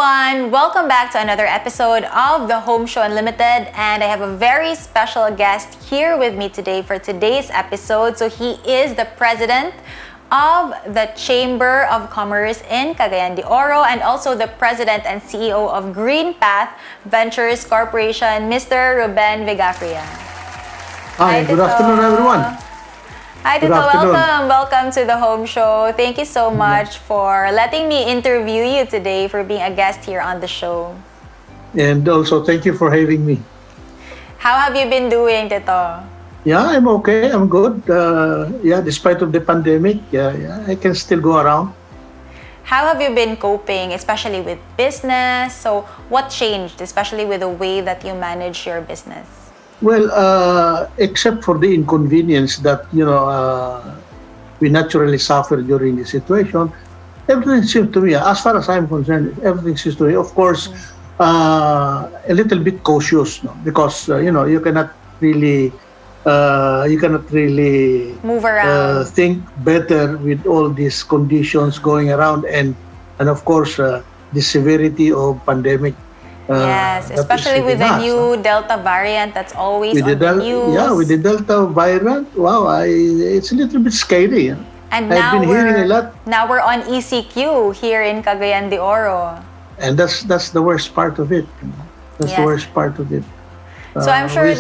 everyone! Welcome back to another episode of the Home Show Unlimited, and I have a very special guest here with me today for today's episode. So he is the president of the Chamber of Commerce in Cagayan de Oro and also the president and CEO of Green Path Ventures Corporation, Mr. Ruben Vegafria. Hi, good afternoon, everyone. Hi, Tito. Welcome to the Home Show. Thank you so much for letting me interview you today, for being a guest here on the show. And also, thank you for having me. How have you been doing, Tito? Yeah, I'm okay. I'm good. Despite of the pandemic, I can still go around. How have you been coping, especially with business? So what changed, especially with the way that you manage your business? Well, except for the inconvenience that, we naturally suffer during the situation, everything seems to me, as far as I'm concerned, everything seems to me, of course, a little bit cautious, no? Because, you cannot really move around, think better with all these conditions going around, and of course, the severity of pandemic. Yes, especially with the new Delta variant that's always on the news. Yeah, with the Delta variant, wow, it's a little bit scary. And I've been hearing a lot. Now we're on ECQ here in Cagayan de Oro. And that's the worst part of it. That's the worst part of it. So I'm sure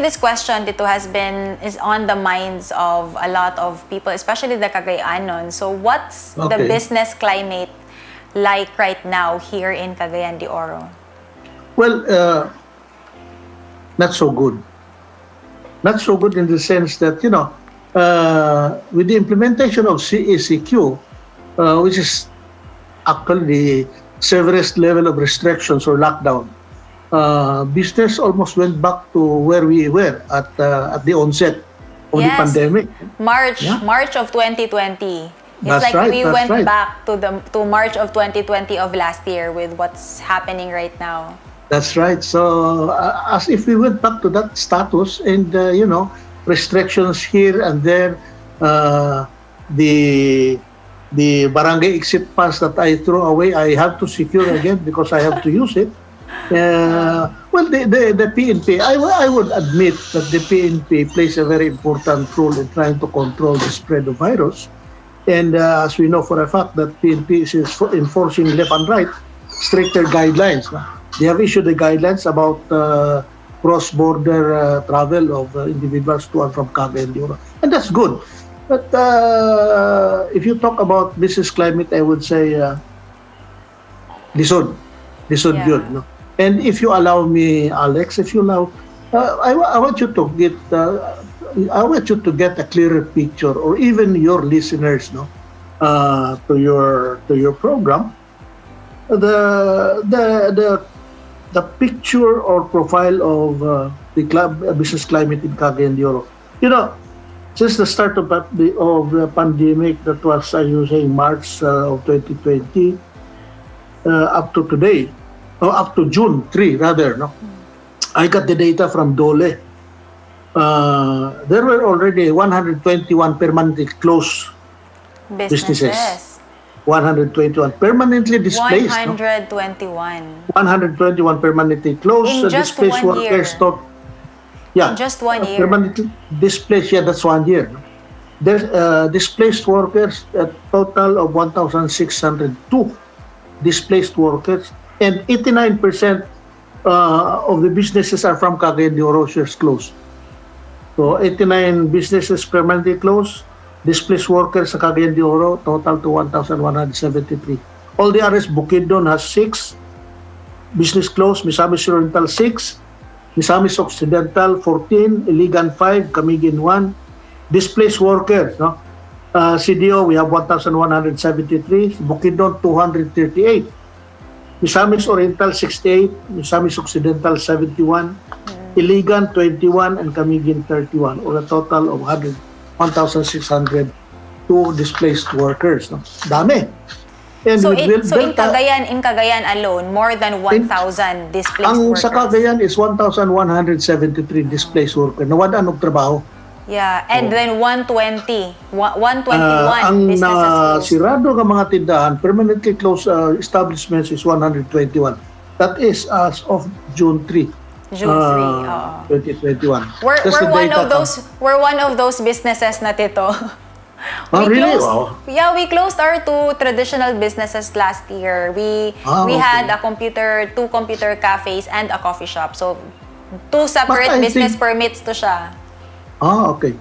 this question, Tito, is on the minds of a lot of people, especially the Cagayanon. So what's the business climate like right now here in Cagayan de Oro? Well, not so good. Not so good in the sense that, with the implementation of CECQ, which is actually the severest level of restrictions or lockdown, business almost went back to where we were at the onset of the pandemic. March of 2020. It's we went back to March of 2020 of last year with what's happening right now. That's right. So as if we went back to that status, and restrictions here and there, the barangay exit pass that I threw away, I have to secure again because I have to use it. Well, the PNP, I would admit that the PNP plays a very important role in trying to control the spread of virus. And as we know for a fact that PNP is enforcing left and right stricter guidelines. They have issued the guidelines about cross-border travel of individuals to and from Cagayan de Oro. And that's good. But if you talk about business climate, I would say lisod yun. No? And if you allow me, Alex, I want you to get a clearer picture, or even your listeners, to your program, the picture or profile of the business climate in Cagayan de Oro. Since the start of the pandemic, that was, I was saying, March of 2020, up to today, or up to June 3 rather, I got the data from Dole. There were already 121 permanently closed businesses. 121 permanently displaced. 121 permanently closed. In just displaced 1 workers. year. In just 1 year. Permanently displaced, that's 1 year. There's displaced workers, a total of 1,602 displaced workers, and 89% of the businesses are from Cagayan de Oro shares closed. So 89 businesses permanently closed, displaced workers sa Cagayan de Oro, total to 1,173. All the others, Bukidnon has 6 business closed, Misamis Oriental 6, Misamis Occidental 14, Iligan 5, Camiguin 1. Displaced workers, CDO, we have 1,173, Bukidnon 238, Misamis Oriental 68, Misamis Occidental 71, Iligan 21, and Camiguin 31, or a total of 1,602 displaced workers. Dami. And so in Cagayan alone, more than 1,000 displaced workers. Ang sa Cagayan is 1,173 displaced workers. Nawadaan og trabaho. Yeah, and then 120, 121 Ang businesses closed. sirado nga mga tindahan, permanently closed establishments is 121. That is as of June 3, June 3, oo. 2021. We're, That's we're the one data of those we're one of those businesses na tito. Oh, really? Closed, Wow. yeah, we closed our two traditional businesses last year. We Okay. had two computer cafes and a coffee shop. So two separate I business think- permits to siya. Okay.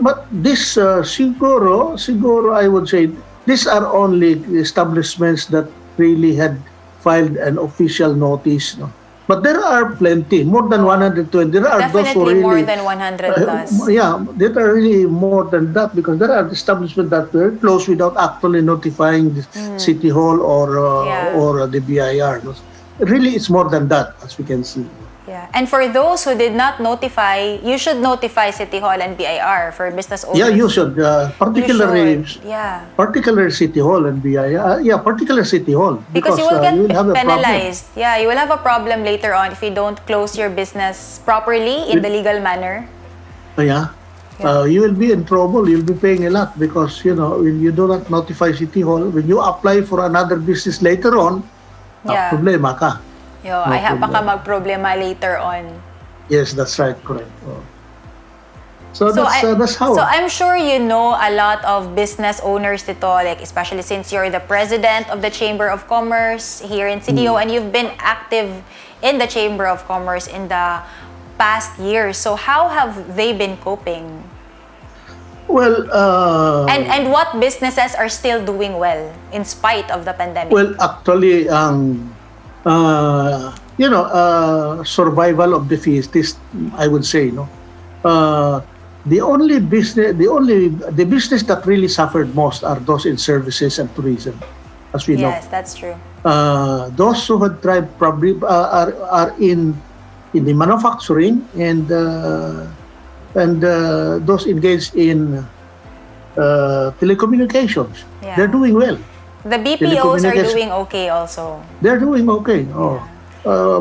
But this siguro I would say these are only establishments that really had filed an official notice, no. But there are plenty, more than 120. There are those who Definitely more really than 100 plus. yeah, there are really more than that because there are establishments that were closed without actually notifying the city hall Yeah. or the BIR. No? Really, it's more than that, as we can see. Yeah. And for those who did not notify, you should notify City Hall and BIR for business owners. Yeah, you should, particularly, You should. Yeah. particular City Hall and BIR. Yeah, particular City Hall Because you will get you will have a penalized. Yeah, you will have a problem later on if you don't close your business properly in the legal manner. problem. Yeah. You will be in trouble. You'll be paying a lot because when you do not notify City Hall, when you apply for another business later on, Yeah. problema ka. Yo, I have baka magproblema later on. Yes, that's right. Correct. So I- that's how. So I'm sure you know a lot of business owners dito, like especially since you're the president of the Chamber of Commerce here in CDO and you've been active in the Chamber of Commerce in the past years. So how have they been coping? Well, And what businesses are still doing well in spite of the pandemic? well, actually, survival of the fittest, I would say, no. The business that really suffered most are those in services and tourism, as we know. Yes, that's true. Those who had tried probably are in the manufacturing and those engaged in telecommunications. Yeah. They're doing well. The BPOs are Telecommunication- doing okay also. They're doing okay.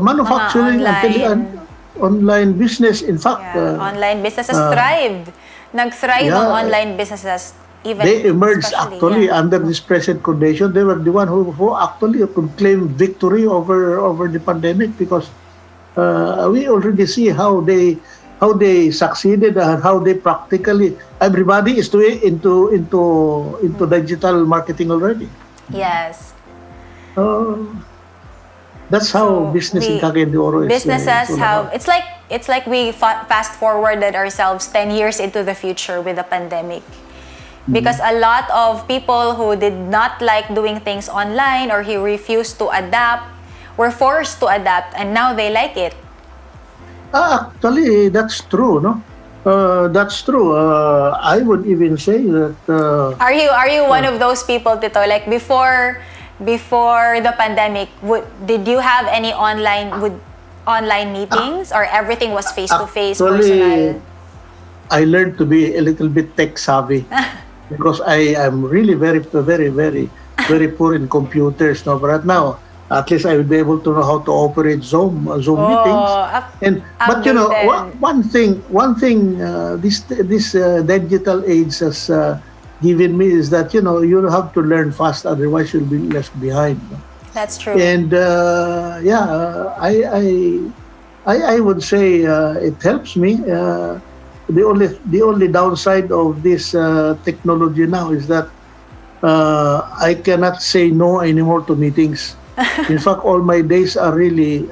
Manufacturing Mga and online business, in fact, Yeah, online businesses thrived. Nag-thrive ang yeah. online businesses even they emerged especially, actually yeah. under this present condition. They were the one who actually could claim victory over the pandemic because we already see how they succeeded and how they practically everybody is doing into digital marketing already. Yes. That's how So, business in Cagayan de Oro is. Businesses all have about. it's like we fast forwarded ourselves 10 years into the future with the pandemic. Because a lot of people who did not like doing things online or who refused to adapt were forced to adapt and now they like it. Actually, that's true, no? That's true. I would even say that. Are you one of those people, Tito? Like before the pandemic, did you have any online meetings or everything was face to face, Actually, personal? I learned to be a little bit tech savvy because I am really very, very, very, very poor in computers. No, but right now, at least I will be able to know how to operate Zoom meetings. But updated. one thing, this digital age has given me is that you have to learn fast, otherwise you'll be left behind. No? That's true. And I would say it helps me. The only downside of this technology now is that I cannot say no anymore to meetings. In fact, all my days are really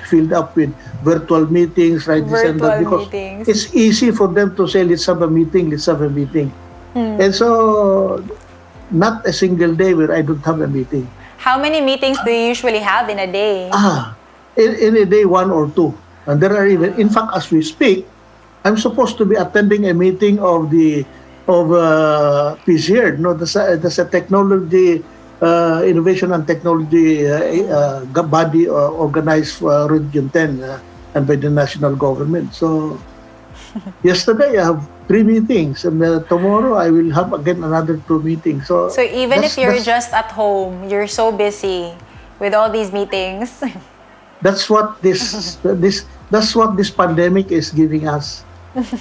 filled up with virtual meetings, right? This and that, Virtual because meetings. it's easy for them to say, let's have a meeting. And so, not a single day where I don't have a meeting. How many meetings do you usually have in a day? In a day, one or two. And there are even, in fact, as we speak, I'm supposed to be attending a meeting of PCR. No, that's a technology, innovation and technology body organized Region 10 and by the national government. So, yesterday I have 3 meetings, and tomorrow I will have again another 2 meetings. So even if you're just at home, you're so busy with all these meetings. that's what this pandemic is giving us.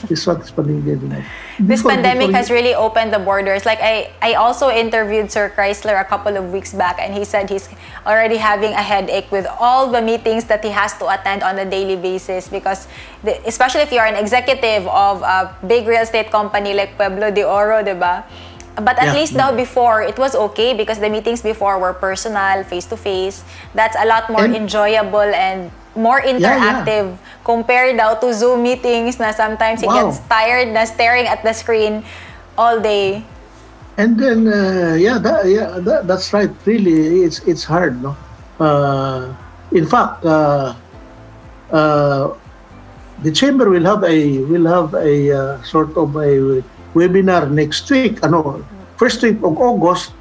This what is getting at. This pandemic Before has really opened the borders. Like I also interviewed Sir Chrysler a couple of weeks back, and he said he's already having a headache with all the meetings that he has to attend on a daily basis because, especially if you're an executive of a big real estate company like Pueblo de Oro, diba? But at least now before, it was okay because the meetings before were personal, face-to-face. That's a lot more enjoyable and more interactive compared now to Zoom meetings na sometimes he gets tired na staring at the screen all day. And then, that's right. Really, it's hard, no? In fact, the chamber will have a sort of a webinar next week. First week of August.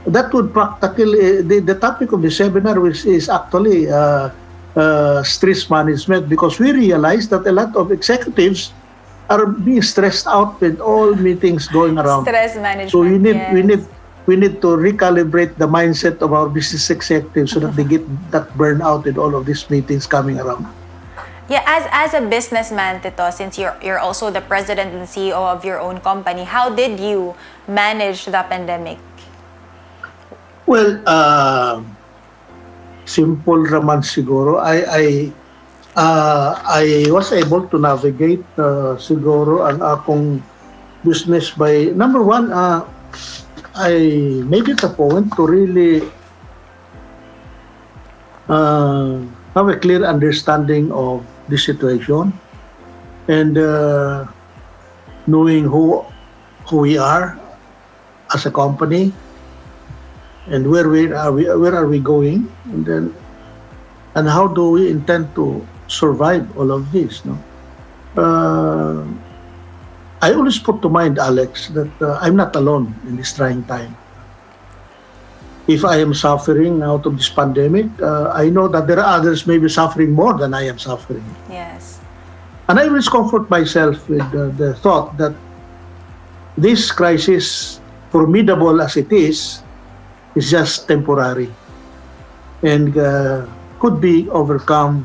That would practically the topic of the seminar is actually stress management, because we realize that a lot of executives are being stressed out with all meetings going around. Stress management. So we need to recalibrate the mindset of our business executives so that they get that burnout with all of these meetings coming around. Yeah, as a businessman, Tito, since you're also the president and CEO of your own company, how did you manage the pandemic? Well, simple raman siguro. I was able to navigate siguro ang akong business by number one. I made it a point to really have a clear understanding of the situation and knowing who we are as a company and where are we going, and how do we intend to survive all of this, no? I always put to mind, Alex, that I'm not alone in this trying time. If I am suffering out of this pandemic, I know that there are others maybe suffering more than I am suffering. Yes. And I always comfort myself with the thought that this crisis, formidable as it is just temporary and could be overcome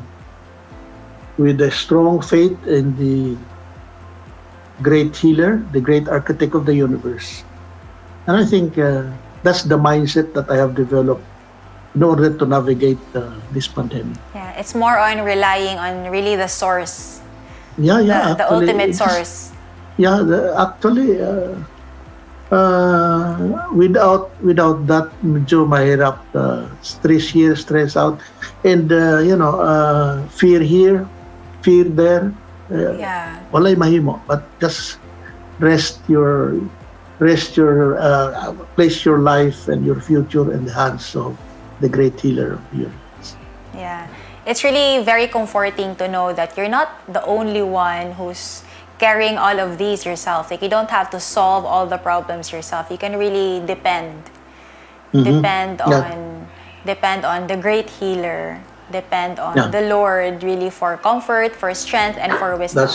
with a strong faith in the great healer, the great architect of the universe. And I think that's the mindset that I have developed in order to navigate this pandemic. Yeah, it's more on relying on really the source. Yeah, The ultimate source. Without that, medyo mahirap. Stress here, stress out, and fear here, fear there. Walay mahimo, but just place your life and your future in the hands of the great healer of the universe. Yeah, it's really very comforting to know that you're not the only one who's carrying all of these yourself. Like, you don't have to solve all the problems yourself. You can really depend on the great healer, depend on the Lord really for comfort, for strength, and for wisdom.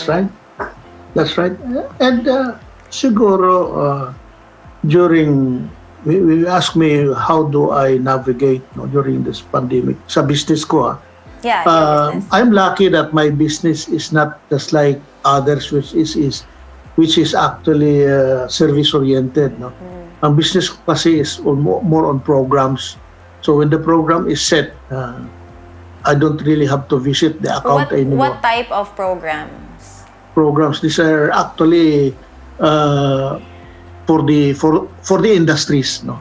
That's right. And siguro during we ask me how do I navigate during this pandemic sa business ko. Yeah, your business. I'm lucky that my business is not just like others, which is actually service oriented. No, ang business ko kasi is more on programs. So when the program is set, I don't really have to visit the account anymore. What type of programs? Programs. These are actually for the industries, no.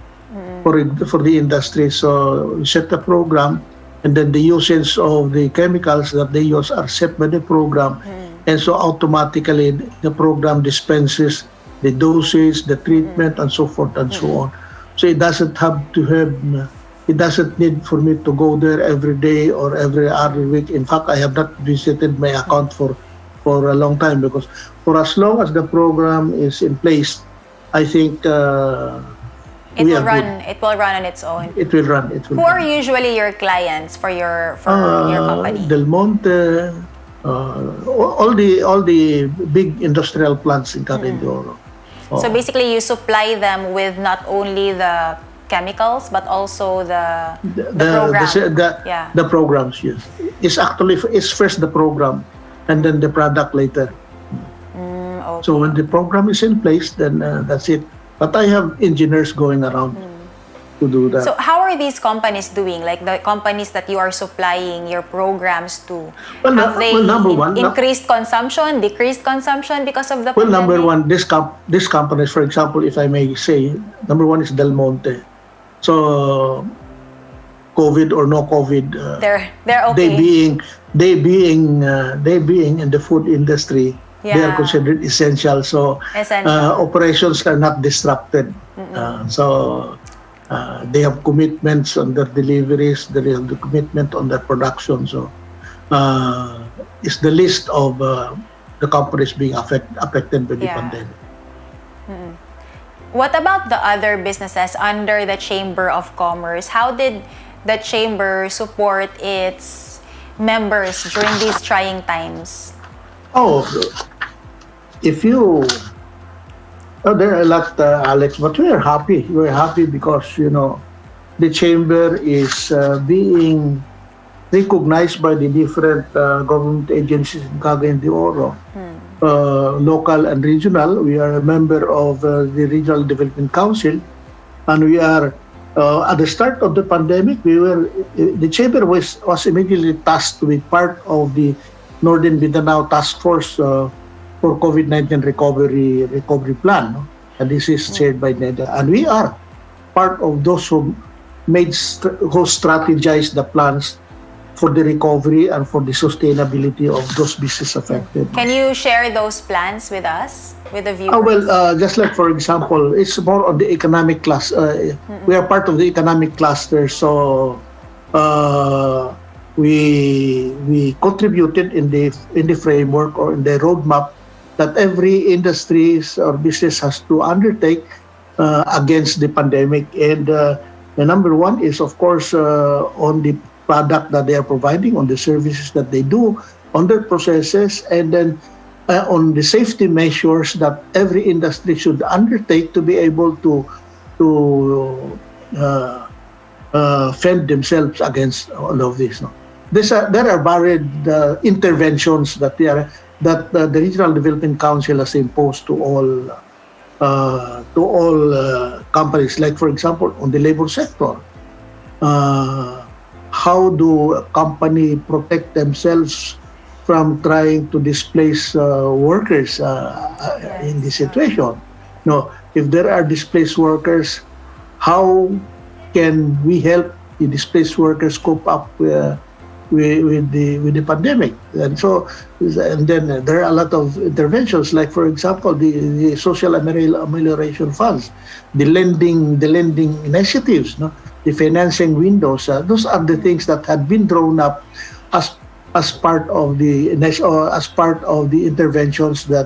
For the industry. So we set the program, and then the usage of the chemicals that they use are set by the program, and so automatically the program dispenses the dosage, the treatment, and so forth and so on. So it doesn't need for me to go there every day or every other week. In fact, I have not visited my account for a long time, because for as long as the program is in place, I think it will run on its own. It will run. Who are usually your clients for your company? Del Monte, all the big industrial plants in Cagayan de Oro. So basically, you supply them with not only the chemicals but also the program. The programs, yes. It's first the program and then the product later. So when Okay. the program is in place, then that's it. But I have engineers going around to do So that. how are these companies doing? Like the companies that you are supplying your programs to, Well, have well, they number one, increased consumption, decreased consumption because of the well, number pandemic? one, this companies, for example, if I may say, number one is Del Monte. So COVID or no COVID, They're they okay. being they being in the food industry, they are Yeah, considered essential. So essential. operations are not disrupted. So they have commitments on their deliveries. They have the commitment on their production. So it's the list of the companies being affected by the Yeah. pandemic. What about the other businesses under the Chamber of Commerce? How did the chamber support its members during these trying times? Oh, if you oh, there are a lot, Alex, but we are happy. We're happy because the chamber is being recognized by the different government agencies in Cagayan de Oro, local and regional. We are a member of the Regional Development Council, and we are at the start of the pandemic. The chamber was immediately tasked to be part of the Northern Mindanao Task Force for COVID-19 recovery plan, no? And this is chaired by NEDA, and we are part of those who strategized the plans for the recovery and for the sustainability of those business affected. Can you share those plans with us, with the Well, viewers? just like for example, it's more on the economic class. We are part of the economic cluster, so uh, we contributed in the framework or in the roadmap that every industries or business has to undertake against the pandemic. And the number one is, of course, on the product that they are providing, on the services that they do, on their processes, and then on the safety measures that every industry should undertake to be able to uh, fend themselves against all of this. No? There are varied interventions that the Regional Development Council has imposed to all companies. Like for example, on the labor sector, uh, how do a company protect themselves from trying to displace workers in this Yes. situation? No, if there are displaced workers, how can we help the displaced workers cope up with the pandemic? And then there are a lot of interventions, like for example, the social amelioration funds, the lending initiatives, no, the financing windows. Those are the things that had been drawn up as as part of the interventions the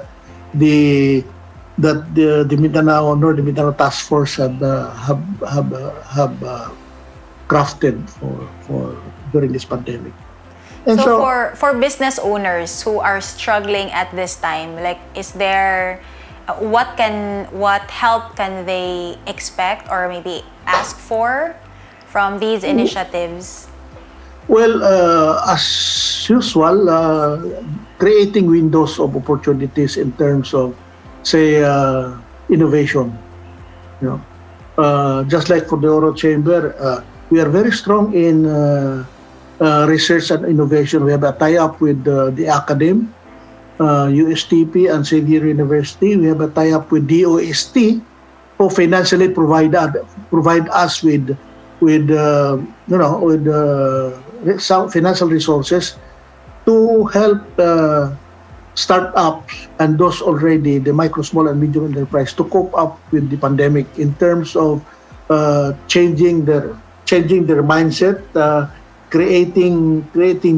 the Mindanao Northern Mindanao Task Force have crafted for during this pandemic. And So so, for business owners who are struggling at this time, like is there what help can they expect or maybe ask for from these initiatives? well, as usual, creating windows of opportunities in terms of, say, innovation. You know, just like for the Oro Chamber, we are very strong in research and innovation. We have a tie-up with the academe, USTP and Xavier University. We have a tie-up with DOST, who financially provide us with some financial resources to help startups and those already the micro, small, and medium enterprise to cope up with the pandemic in terms of changing their mindset, creating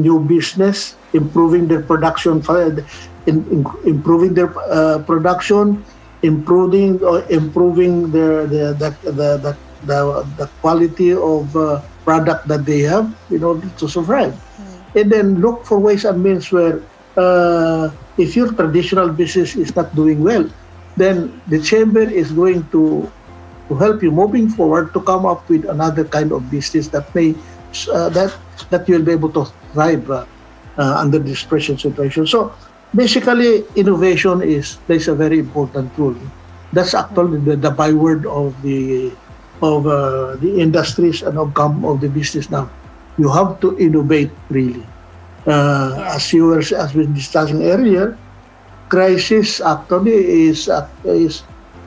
new business, improving their production, improving their production, improving the quality of product that they have in order to survive. And then look for ways and means where if your traditional business is not doing well, then the chamber is going to help you moving forward to come up with another kind of business that may that you'll be able to thrive under this present situation. So basically innovation plays a very important role. That's actually the byword of the industries and of the business now. You have to innovate really. Yes. As we were discussing earlier, crisis actually is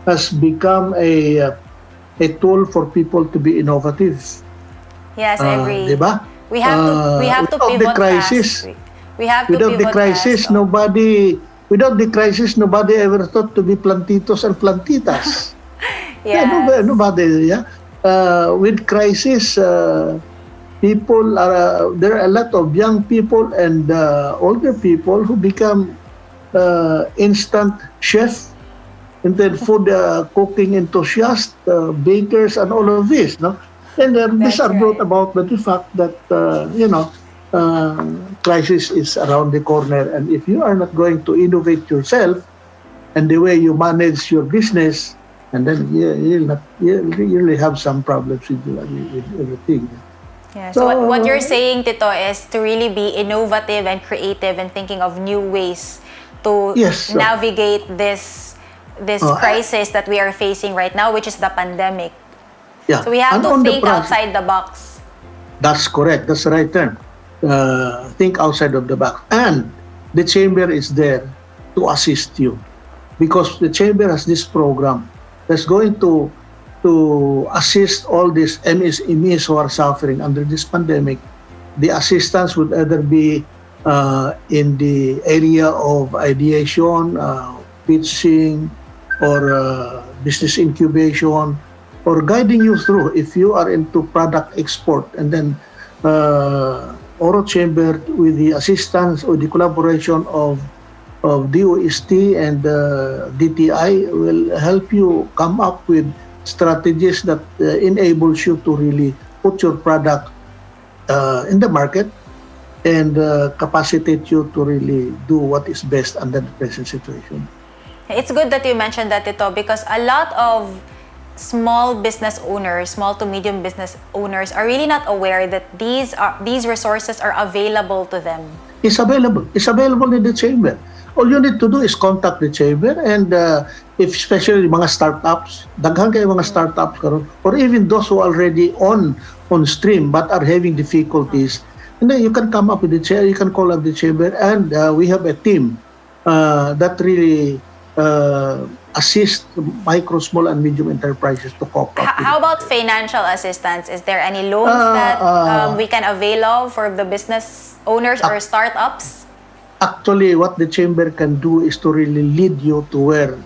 has become a tool for people to be innovative. Yes, I Di agree. ba? We have to Without the pivot fast. crisis, We have to without the pivot fast. crisis, Oh. nobody ever thought to be plantitos and plantitas. Yeah, Yes. nobody. Yeah, with crisis, there are a lot of young people and older people who become instant chef and then food cooking enthusiasts, bakers, and all of this. No, and these That's are brought right. about by the fact that uh, crisis is around the corner, and if you are not going to innovate yourself and the way you manage your business, and then you really have some problems with everything. Yeah. So what you're So saying, Tito, is to really be innovative and creative and thinking of new ways to yes, navigate this uh, crisis that we are facing right now, which is the pandemic. yeah, So we have and to on the think process, outside the box. that's correct. That's the right term. Think outside of the box, and the chamber is there to assist you because the chamber has this program that's going to assist all these MSMEs who are suffering under this pandemic. The assistance would either be in the area of ideation, pitching, or business incubation, or guiding you through if you are into product export. And then Oro Chamber, with the assistance or the collaboration of DOST and DTI, will help you come up with strategies that enables you to really put your product in the market and capacitate you to really do what is best under the present situation. It's good that you mentioned that, Tito, because a lot of small business owners, small to medium business owners, are really not aware that these resources are available to them. It's available. It's available in the chamber. All you need to do is contact the chamber, and if especially mga startups, daghan kayo mga startups karon, or even those who are already on stream but are having difficulties, and then you can come up with the chair, you can call up the chamber, and we have a team that really assist micro, small, and medium enterprises to cope up with How it. about financial assistance? Is there any loans that we can avail of for the business owners or startups? Actually, what the chamber can do is to really lead you to where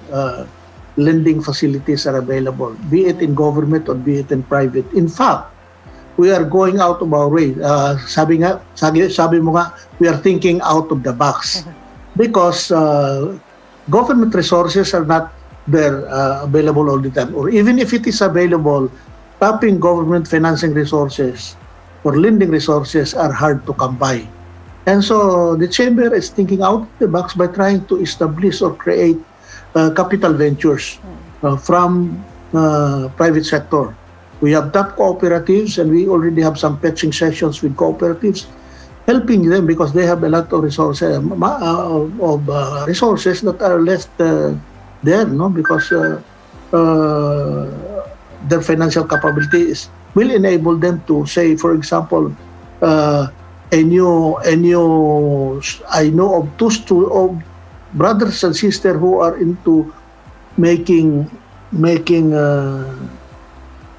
lending facilities are available, be it in government or be it in private. In fact, we are going out of our way. Sabi mo nga, we are thinking out of the box because government resources are not there available all the time. Or even if it is available, tapping government financing resources or lending resources are hard to come by. And so the chamber is thinking out of the box by trying to establish or create capital ventures from private sector. We have top cooperatives, and we already have some pitching sessions with cooperatives, helping them because they have a lot of resources resources that are left there, no, because their financial capabilities will enable them to say, for example, I know of two brothers and sisters who are into making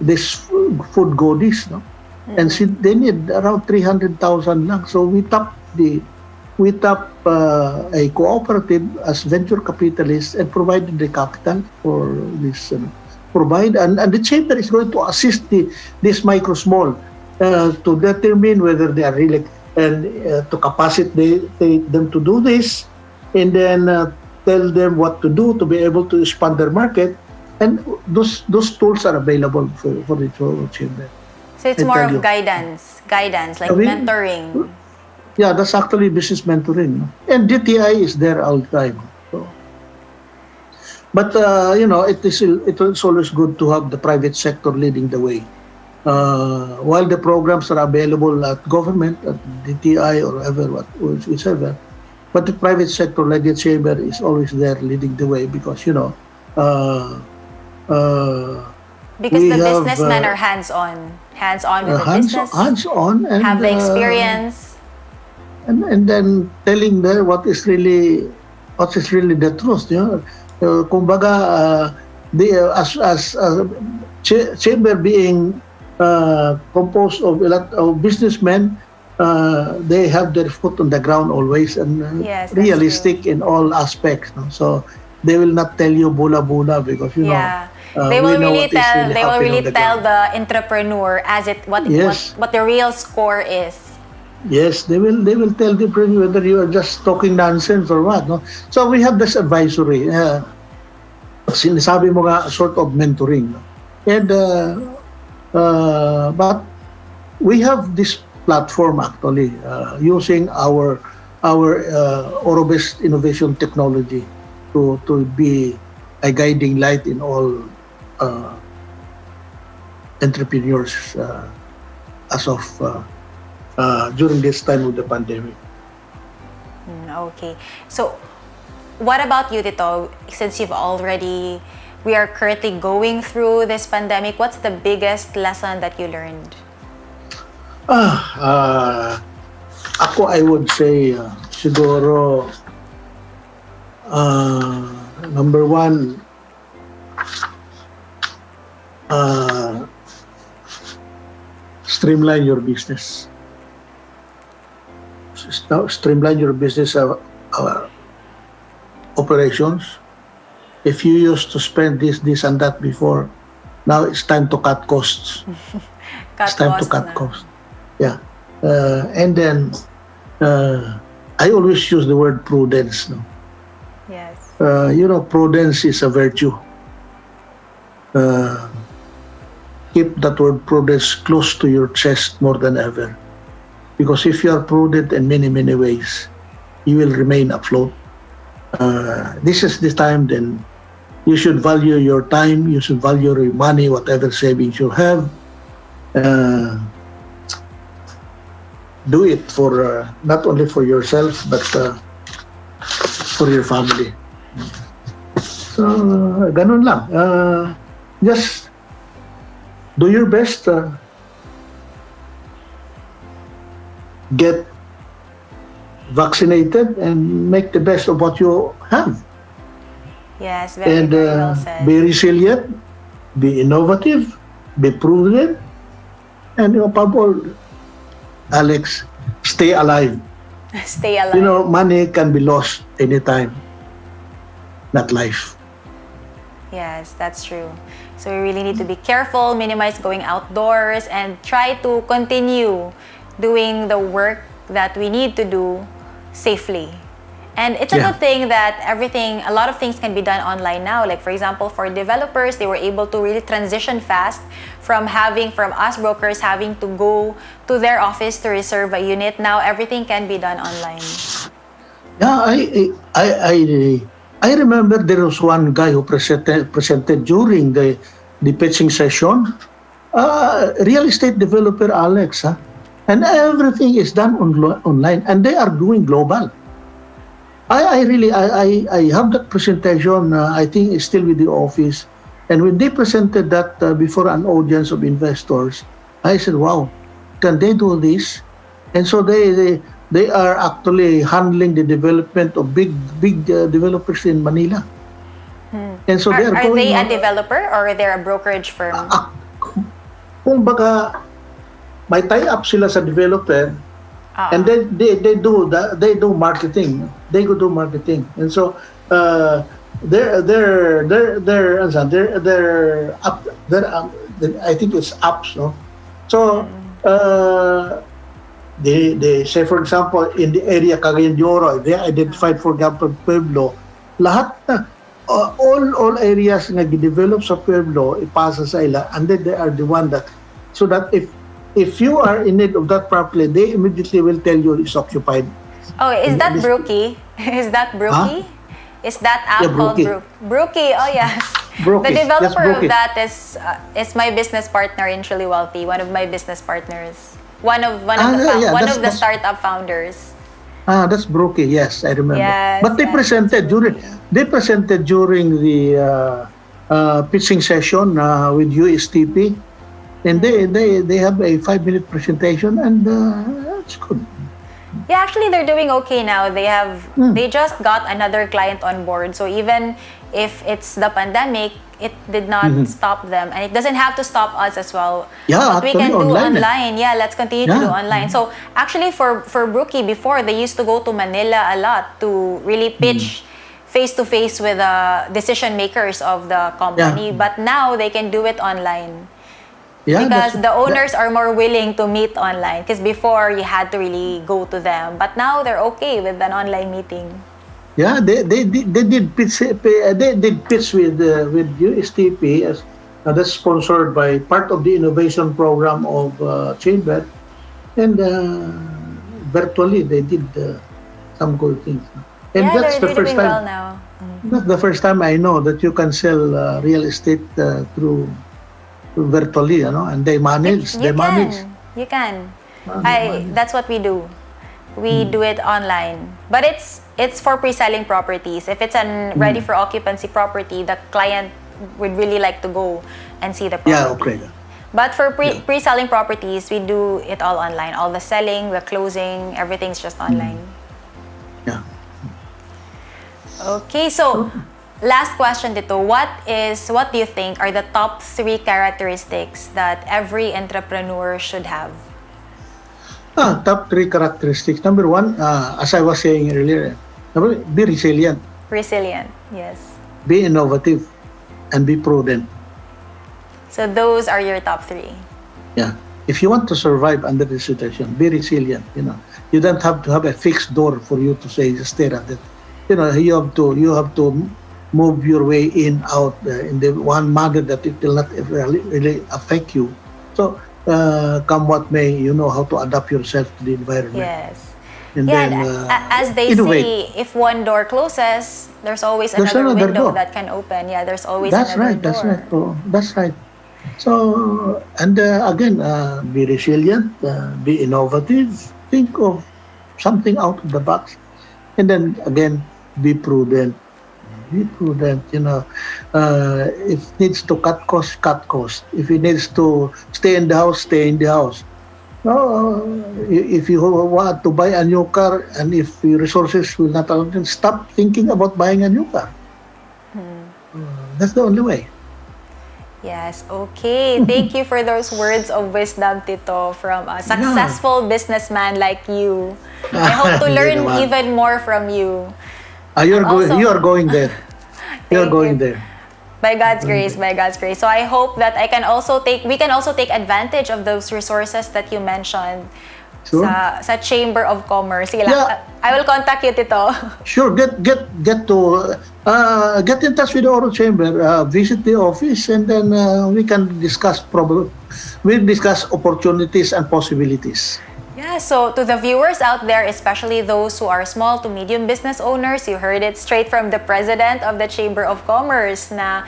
this food goodies, no? And they need around 300,000 lang. So we tap a cooperative as venture capitalists and provided the capital for this provide, and the chamber is going to assist this micro small to determine whether they are really and to capacitate them to do this, and then tell them what to do to be able to expand their market, and those tools are available for the chamber. So it's I more tell of you. guidance, like mentoring. Yeah, that's actually business mentoring, no? And DTI is there all the time. So, but it's always good to have the private sector leading the way. While the programs are available at government, at DTI or whichever, But the private sector, like the chamber, is always there leading the way because, uh, uh, Because we the have businessmen are hands-on with the business, hands on, have the experience. and then telling them what is really the truth. Kumbaga, the chamber being composed of a lot of businessmen, they have their foot on the ground always and Yes, that's true. realistic in all aspects. No? So they will not tell you bula bula because Yeah. we know what is really They will happening on really the tell ground. the entrepreneur as Yes, what the real score is. yes, they will tell the person whether you are just talking nonsense or what. No, so we have this advisory. Sinasabi mo nga sort of mentoring. No? And but we have this platform actually using our Orobest innovation technology to be a guiding light in all uh, entrepreneurs as of during this time of the pandemic. Okay. So, what about you, Tito? Since we are currently going through this pandemic, what's the biggest lesson that you learned? Ah, ako I would say siguro number one, uh, streamline your business. Streamline your business uh, operations. If you used to spend this, and that before, now it's time to cut costs. It's Cut time to cost cut na. costs. Yeah. And then I always use the word prudence. No? Yes. Prudence is a virtue. Uh, Keep that word prudence close to your chest more than ever. Because if you are prudent in many, many ways, you will remain afloat. This is the time then you should value your time, you should value your money, whatever savings you have. Do it for not only for yourself, but for your family. So, ganun lang. Just do your best. Get vaccinated and make the best of what you have. Yes, very, And very well said. be resilient, be innovative, be prudent, and above all, Alex, stay alive. Stay alive. Money can be lost anytime, not life. Yes, that's true. So we really need to be careful, minimize going outdoors, and try to continue doing the work that we need to do safely. And it's a Yeah. good thing that a lot of things can be done online now. Like for example, for developers, they were able to really transition fast from us brokers having to go to their office to reserve a unit. Now everything can be done online. Yeah, I remember there was one guy who presented during the pitching session. Real estate developer Alex, and everything is done online, and they are doing global. I have that presentation. I think it's still with the office, and when they presented that before an audience of investors, I said, "Wow, can they do this?" And so they are actually handling the development of big developers in Manila. And so they are Are they going a on. developer or they're a brokerage firm? Kung baga, may tie-up sila sa developer, and then they do marketing. They go do marketing, and so they're up. I think it's apps, no. So they say, for example, in the area Cagayan de Oro, they identified, for example, Pueblo. Lahat na all areas nga gidevelop sa Pueblo ipasa sa ila, and then they are the one that, so that if you are in need of that property, they immediately will tell you it's occupied. Oh, is that This- Brookie? Is that Brookie? Is that app Yeah, called Brookie. Brookie? Oh yes. Brookie. The developer Yes, Brookie. of that is my business partner in Truly Wealthy. One of my business partners. One of Yeah, the that's startup founders. Ah, that's Brookie. Yes, I remember. Yes, But they yes, that's presented during Brookie. they presented during the pitching session with USTP, and they have a 5 minute presentation, and it's good. Yeah, actually they're doing okay now. Mm. They just got another client on board. So even if it's the pandemic, it did not Mhm. stop them, and it doesn't have to stop us as well. Yeah, What we actually can do online. Eh. online, yeah, let's continue to do Yeah. online. So actually for Brookie before, they used to go to Manila a lot to really Mm. pitch face to face with the decision makers of the Yeah. company, but now they can do it online Yeah. because the That, owners are more willing to meet online, because before you had to really go to them, but now they're okay with an online meeting. yeah. They did pitch. They did pitch with USTP as that's sponsored by part of the innovation program of Chamber, and virtually they did some good things. And Yeah, that's the they're first doing well time. now. That's the first time I know that you can sell real estate through virtually, and they You, manage. They you manage. can. You can. They manage. That's what we do. We Mm. do it online. But it's for pre-selling properties. If it's an ready Mm. for occupancy property, the client would really like to go and see the Yeah, property. okay. But for Yeah. pre-selling properties, we do it all online. All the selling, the closing, everything's just Mm. online. Yeah. Okay, so last question dito. What do you think are the top 3 characteristics that every entrepreneur should have? Top three characteristics. Number one, as I was saying earlier, be resilient, Resilient, yes. be innovative, and be prudent. So those are your top 3. Yeah. If you want to survive under this situation, be resilient. You don't have to have a fixed door for you to say stare at it. You have to move your way in out in the one manner that it will not really affect you. So come what may, you know how to adapt yourself to the environment, Yes. and Yeah, and then as they innovate. say, if one door closes, there's always There's another another window door. that can open. Yeah, there's always That's another right. That's right. door. Oh, that's right. So, and again, be resilient, be innovative, think of something out of the box, and then again, be prudent. Be prudent. If it needs to cut cost, cut cost. If it needs to stay in the house, stay in the house. No, if you want to buy a new car, and if your resources will not allow, then stop thinking about buying a new car. That's the only way. Yes, okay. Thank you for those words of wisdom, Tito, from a Yeah. successful businessman like you. I hope to Hindi learn naman. even more from you. You're And going. You also, are going there. You're thank going you. there. By God's Going grace, there. by God's grace. So I hope that we can also take advantage of those resources that you mentioned Sure. sa Chamber of Commerce. Sige lang, Yeah. I will contact you, Tito. Sure. Get in touch with the Oro Chamber. Visit the office, and then we can discuss we'll discuss opportunities and possibilities. Yeah, so to the viewers out there, especially those who are small to medium business owners, you heard it straight from the president of the Chamber of Commerce na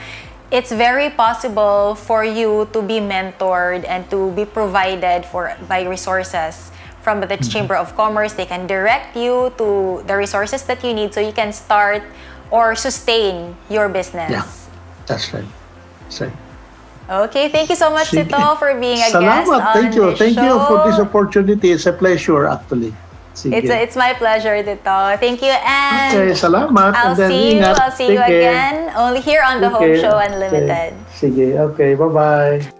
it's very possible for you to be mentored and to be provided by resources from the Chamber of Commerce. They can direct you to the resources that you need so you can start or sustain your business. Yeah, that's right. That's right. Okay, thank you so much, Sige. Tito, for being a guest Salamat. on Thank you. this Thank you for this show. opportunity. It's a pleasure, actually. Sige. It's my pleasure, Tito. Thank you, and Okay, salamat. I'll and then see you. ingat. I'll see you Take care. again only here on the Take Home care. Show Okay. Unlimited. Sige. Okay. Bye-bye.